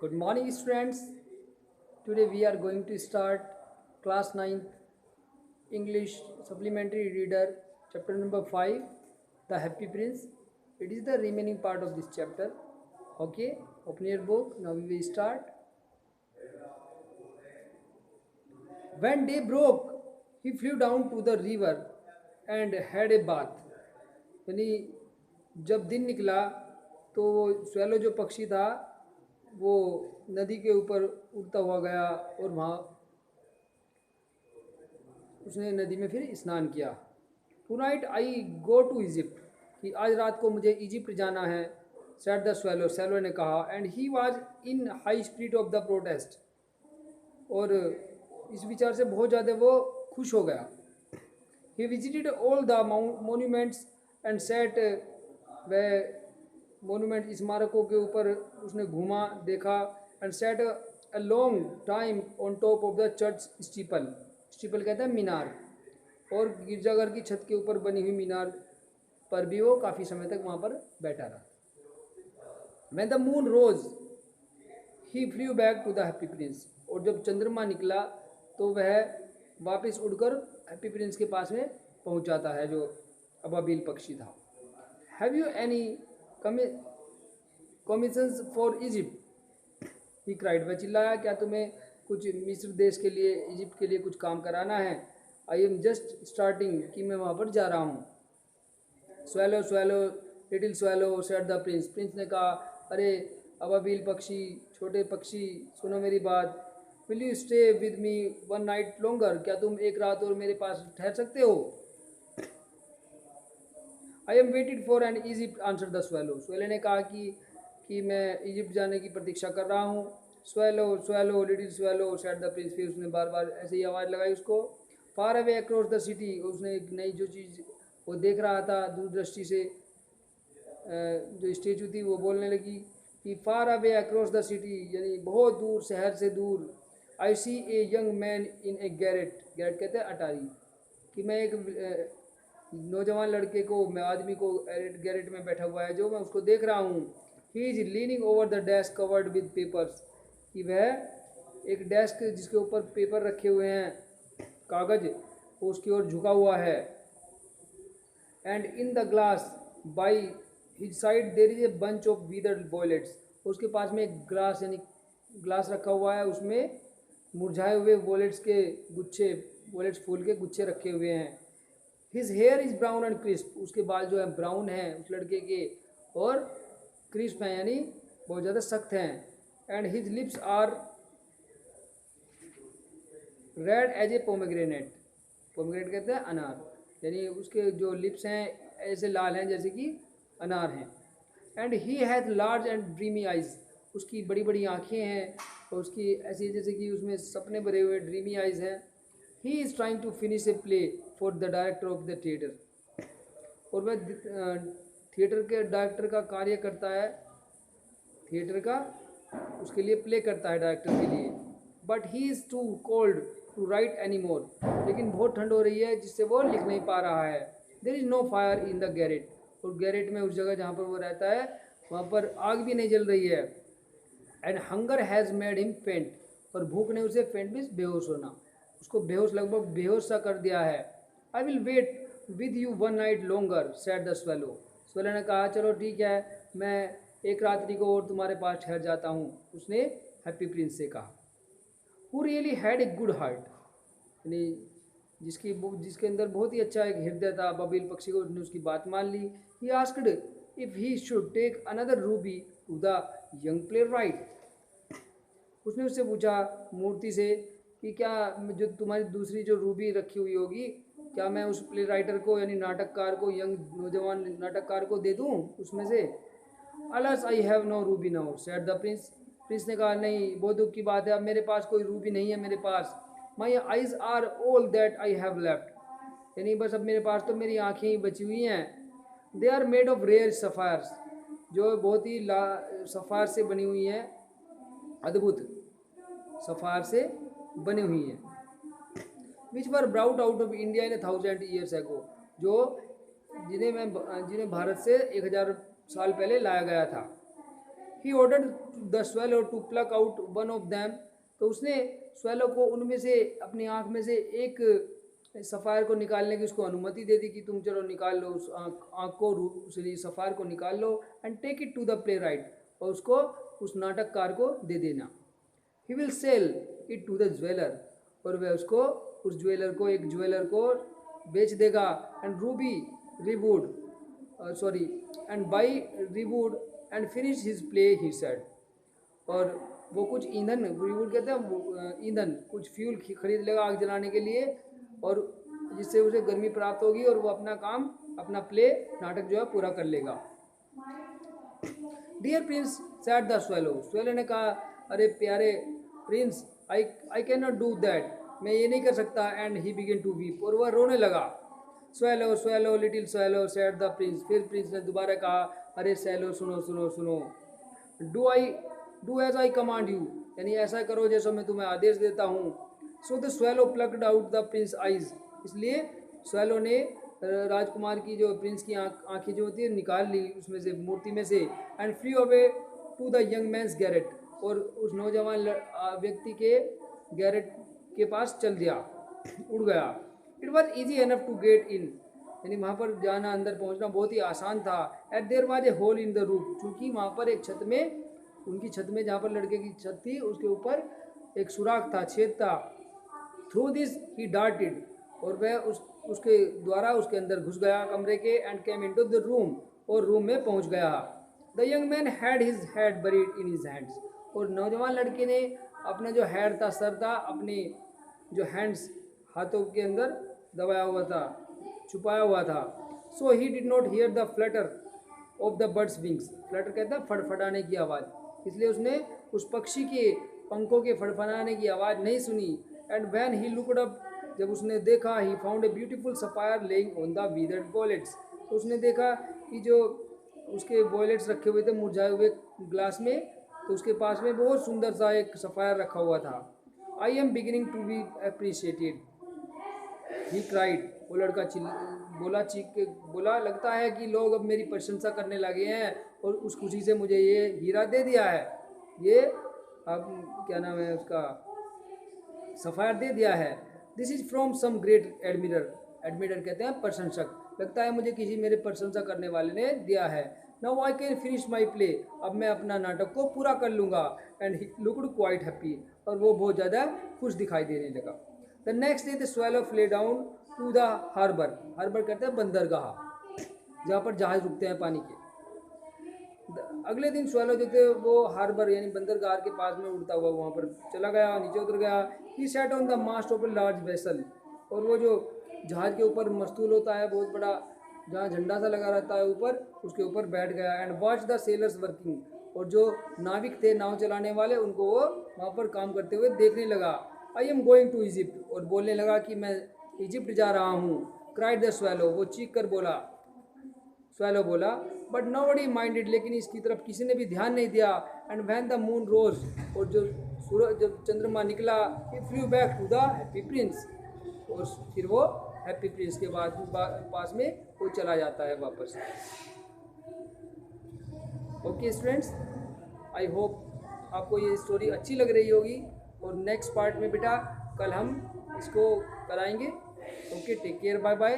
Good morning, students. Today we are going to start class 9th English supplementary reader chapter number 5, The Happy Prince. It is the remaining part of this chapter. Okay, open your book. Now we will start. When day broke, he flew down to the river and had a bath. यानी जब दिन निकला तो वो swallow जो पक्षी था वो नदी के ऊपर उड़ता हुआ गया और वहाँ उसने नदी में फिर स्नान किया. Tonight I go to Egypt, कि आज रात को मुझे इजिप्ट जाना है. सेट द स्वेलो, स्वेलो ने कहा. And he was in high spirit of the protest, और इस विचार से बहुत ज़्यादा वो खुश हो गया. He visited all the monuments and set, वह मोन्यूमेंट स्मारकों के ऊपर उसने घूमा, देखा. And set a long time on top of the church steeple. Steeple कहते हैं मीनार, और गिरजाघर की छत के ऊपर बनी हुई मीनार पर भी वो काफ़ी समय तक वहाँ पर बैठा रहा. When the moon rose he flew back to the happy Prince, और जब चंद्रमा निकला तो वह वापस उड़कर हैप्पी प्रिंस के पास में पहुँच जाता है, जो अबाबिल पक्षी था. Have you any commissions for Egypt, he cried. वह चिल्लाया, क्या तुम्हें कुछ मिस्र देश के लिए, इजिप्ट के लिए कुछ काम कराना है? आई एम जस्ट स्टार्टिंग, कि मैं वहाँ पर जा रहा हूँ. Swallow Swallow little swallow said the prince. Prince ने कहा, अरे अबाबिल पक्षी, छोटे पक्षी, सुनो मेरी बात. Will you stay with me one night longer, क्या तुम एक रात और मेरे पास ठहर सकते हो? I am waited for in Egypt, answer the Swallow. Swallow ने कहा कि मैं इजिप्ट जाने की प्रतीक्षा कर रहा हूँ. Swallow Swallow little swallow said the prince. फिर उसने बार बार ऐसे ही आवाज़ लगाई उसको. फार अवे अक्रॉस द सिटी, उसने एक नई जो चीज़ वो देख रहा था दूरदृष्टि से, जो स्टेचू थी, वो बोलने लगी कि far away across the city, यानी बहुत दूर, शहर से दूर. I see a young man in a garret. Garret कहते हैं अटारी, कि मैं एक नौजवान लड़के को, मैं आदमी को गैरेट में बैठा हुआ है जो मैं उसको देख रहा हूँ. He is leaning over the desk covered with papers, कि वह एक डेस्क जिसके ऊपर पेपर रखे हुए हैं, कागज, वो उसकी ओर झुका हुआ है. And in the glass by his side there is a bunch of withered violates. उसके पास में एक ग्लास, यानी ग्लास रखा हुआ है, उसमें मुरझाए हुए वॉयलेट्स के गुच्छे, वॉयलेट्स फूल के गुच्छे रखे हुए हैं. His here is brown and crisp, उसके बाल जो है ब्राउन हैं उस लड़के के, और क्रिस्प हैं, यानी बहुत ज़्यादा सख्त हैं. And his lips are red as a pomegranate. Pomegranate कहते हैं अनार, यानी उसके जो लिप्स हैं ऐसे लाल हैं जैसे कि अनार हैं. And he has large and dreamy eyes, उसकी बड़ी बड़ी आँखें हैं, और उसकी ऐसी जैसे कि उसमें सपने भरे हुए ड्रीमी आइज़ हैं. He is trying to finish a play for the director of the theatre, और वह थिएटर के डायरेक्टर का कार्य करता है, थिएटर का उसके लिए प्ले करता है डायरेक्टर के लिए. But he is too cold to write any more, लेकिन बहुत ठंड हो रही है जिससे वो लिख नहीं पा रहा है. There is no fire in the garret, और गैरेट में, उस जगह जहाँ पर वो रहता है, वहाँ पर आग भी नहीं जल रही है. And hunger has made him फेंट, और भूख ने उसे फेंट मीन्स बेहोश होना, उसको बेहोश, लगभग बेहोश सा कर दिया है. I will wait with you one night longer said the Swallow. Swallow ने कहा, चलो ठीक है, मैं एक रात्रि को और तुम्हारे पास ठहर जाता हूँ, उसने हैप्पी प्रिंस से कहा. Who really had a good heart, यानी जिसके अंदर बहुत ही अच्छा एक हृदय था, बबील पक्षी को, उसने उसकी बात मान ली. He asked if he should take another ruby to the young playwright. उसने उससे पूछा, मूर्ति से, कि क्या जो तुम्हारी दूसरी जो रूबी रखी हुई होगी, क्या मैं उस प्ले राइटर को, यानी नाटककार को, यंग नौजवान नाटककार को दे दूँ उसमें से? Alas I have no ruby now said the prince. Prince ने कहा, नहीं, बहुत दुख की बात है, अब मेरे पास कोई रूबी नहीं है मेरे पास. My eyes are all that I have left, यानी बस अब मेरे पास तो मेरी आँखें ही बची हुई हैं. They are made of rare sapphires, जो बहुत ही सफ़ायर से बनी हुई हैं, अद्भुत सफ़ायर से बनी हुई हैं. Which were brought out of India in 1000 years ago, जिन्हें भारत से 1000 साल पहले लाया गया था. He ordered the Swallow to pluck out one of them, तो उसने स्वेलो को उनमें से अपनी आँख में से एक सफ़ायर को निकालने की उसको अनुमति दे दी कि तुम चलो निकाल लो उस आँख को, उस सफ़ायर को निकाल लो, and take it to the playwright, और उसको उस नाटककार को दे देना। He will sell it to the jeweller, और वह उसको उस ज्वेलर को, एक ज्वेलर को बेच देगा, एंड रूबी firewood sorry and buy firewood and finish his play he said, और वो कुछ ईंधन, रिवुड कहते हैं ईंधन, कुछ फ्यूल खरीद लेगा आग जलाने के लिए, और जिससे उसे गर्मी प्राप्त होगी और वो अपना काम, अपना प्ले, नाटक जो है पूरा कर लेगा। Dear prince said the Swallow, Swallow ने कहा अरे प्यारे prince, I can not do that, मैं ये नहीं कर सकता, and he begin to weep, और वह रोने लगा। Swallow Swallow little Swallow said the prince, फिर प्रिंस ने दोबारा कहा अरे स्वेलो सुनो सुनो सुनो, do as I command you, यानी ऐसा करो जैसा मैं तुम्हें आदेश देता हूँ। So the Swallow plucked out the Prince eyes, इसलिए स्वेलो ने राजकुमार की जो प्रिंस की आँखें जो होती है निकाल ली उसमें से, मूर्ति में से, and flew away to the young man's garret, और उस नौजवान व्यक्ति के गैरेट के पास चल दिया, उड़ गया। It was easy enough to get in, यानी वहाँ पर जाना, अंदर पहुँचना बहुत ही आसान था। As there was a hole in the roof, चूँकि वहाँ पर एक छत में, उनकी छत में जहाँ पर लड़के की छत थी उसके ऊपर एक सुराख था, छेद था। थ्रू दिस ही डार्टेड, और वह उसके द्वारा उसके अंदर घुस गया कमरे के, and came into the room, और रूम में पहुंच गया। The young man had his head buried in his hands, और नौजवान लड़के ने अपना जो हेड था, सर था, अपने जो हैंड्स, हाथों के अंदर दबाया हुआ था, छुपाया हुआ था। So he did not hear the flutter of the bird's wings, flutter कहता है फड़फड़ाने की आवाज़, इसलिए उसने उस पक्षी के पंखों के फड़फड़ाने की आवाज़ नहीं सुनी। And when he looked up, जब उसने देखा, he found a beautiful sapphire laying on the withered wallets, तो उसने देखा कि जो उसके वॉलेट्स रखे हुए थे मुरझाए हुए ग्लास में, तो उसके पास में बहुत सुंदर सा एक सफायर रखा हुआ था। I am beginning to be appreciated he cried, वो लड़का बोला, चीख के बोला, लगता है कि लोग अब मेरी प्रशंसा करने लगे हैं, और उस खुशी से मुझे ये हीरा दे दिया है, ये अब क्या नाम है उसका, सफ़ायर दे दिया है। This is from some great admirer, admirer कहते हैं प्रशंसक, लगता है मुझे किसी मेरे प्रशंसा करने वाले ने दिया है। Now I can finish my play, अब मैं अपना नाटक को पूरा कर लूँगा। And he looked quite happy, और वो बहुत ज़्यादा खुश दिखाई देने लगा। The next day the swallow flew down to the harbour, harbour कहते हैं बंदरगाह, जहाँ पर जहाज़ रुकते हैं पानी के। अगले दिन स्वेलो जो थे वो हार्बर यानी बंदरगाह के पास में उड़ता हुआ वहाँ पर चला गया, नीचे उतर गया। He sat on the mast of a large vessel, और वो जो जहाज़ के ऊपर मस्तूल होता है बहुत बड़ा, जहाँ झंडा सा लगा रहता है ऊपर, उसके ऊपर बैठ गया। And watch the sellers working, और जो नाविक थे, नाव चलाने वाले, उनको वो वहाँ पर काम करते हुए देखने लगा। I am going to Egypt, और बोलने लगा कि मैं इजिप्ट जा रहा हूँ। क्राइड द स्वेलो, वो चीख कर बोला, स्वेलो बोला। बट नोबडी माइंडेड, लेकिन इसकी तरफ किसी ने भी ध्यान नहीं दिया। And when the moon rose, और जो सूरज, जब चंद्रमा निकला, he flew back to the happy Prince, और फिर वो हैप्पी प्रिंस के पास में वो चला जाता है वापस। ओके स्टूडेंट्स, आई होप आपको ये स्टोरी अच्छी लग रही होगी, और नेक्स्ट पार्ट में बेटा कल हम इसको कराएंगे। Okay, take care, bye bye.